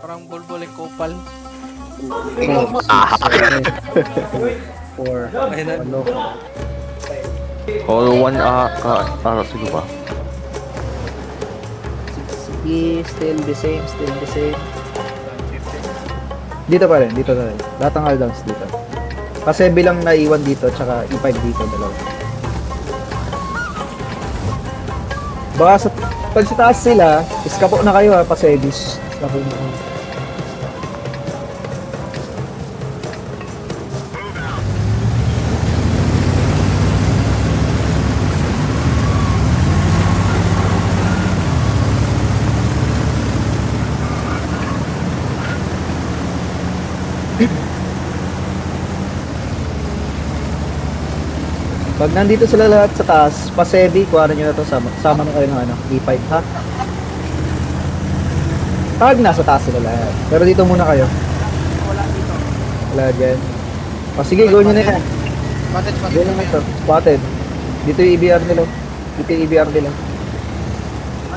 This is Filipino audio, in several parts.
Parang bulbul yung kupal. 4, Ayun. ano, Oh, one sige ba? sige, still the same. Dito pa rin. Lahat ng haldowns dito. Kasi bilang naiwan dito, tsaka E5 dito, dalawa. Baka pag sa taas sila, iskapo na kayo ha, pa-sevis. Iskapo na kayo. Pag nandito sila lahat sa taas, pa-sevi, kuha nyo na to, sama na kayo ng E5 ha. Pag nasa taas sila lahat. Pero dito muna kayo. Wala dito. Wala dyan. O sige, go nyo na yan. Bakit? Go na to. Spotted. Dito yung EBR nila.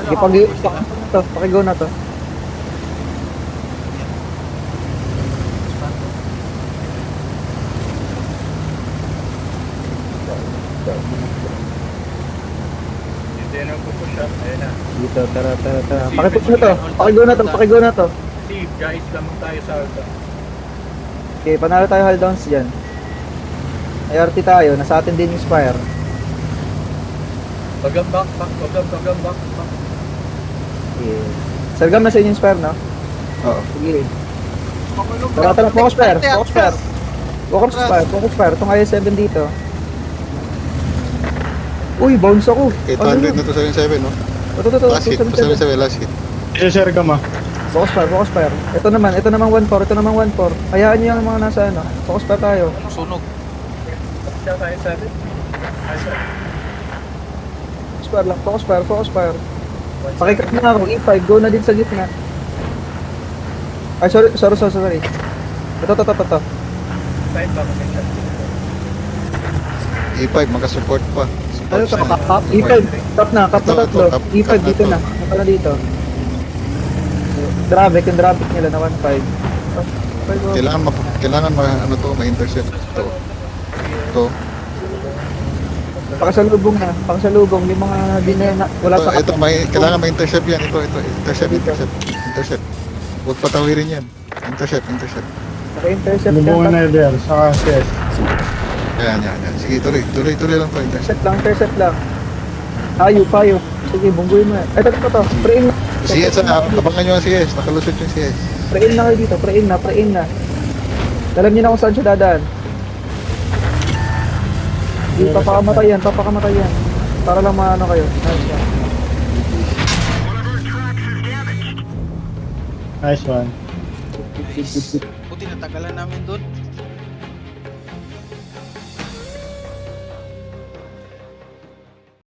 Ano, Sige, pakigo na to. Dito yan ang pupush up. Ayan na. Dito, tara. Pakipush na to. Pakigo na to. See, guys, lamang tayo sa alta. Okay, panalo tayo haldowns dyan. IRT tayo, nasa atin din yung Spire. Bagam back. Okay. Sargam na sa inyo yung Spire, no? Oo. Sige. Tara, focus Spire. Focus Spire. Itong IS-7 dito. Uy, bounce ako. 800 na to 77, no? Ito, Last hit, 277. 77, last hit. Focus Spire. Ito naman 1-4. Hayaan nyo yung mga nasa ano. Focus Spire tayo. Sunog. Siya tayo 7. Focus Spire. Pakikat na ako, E5, go na din sa gitna. Ay, sorry. Ito. 5 ba kami siya? E5, makasupport pa. Ano ito, kap? E5, kap na tatlo. E5 dito na. Naka na dito. Dravik, yung Dravik nila na 1-5. Kailangan ma-intercept to. To. Pakasalubong yung mga di na wala sa Ito, kailangan ma-intercept yan. Ito. Intercept. Huwag patawirin yan. Intercept. Naka-intercept Lubungan yan. na there, saka CS. Yan. Sige, tuloy lang to. Intercept. Intercept lang. Payo. Sige, bungguin mo yan. Ito. Pre-in na. CS na, abangan nyo ang CS. Nakalusot yung CS. Pre-in na kayo dito. Pre-in na. Alam niyo na kung saan siya dadaan. Hindi, papakamatayan. Para lang maano kayo. Nice one. Buti natagalan namin doon.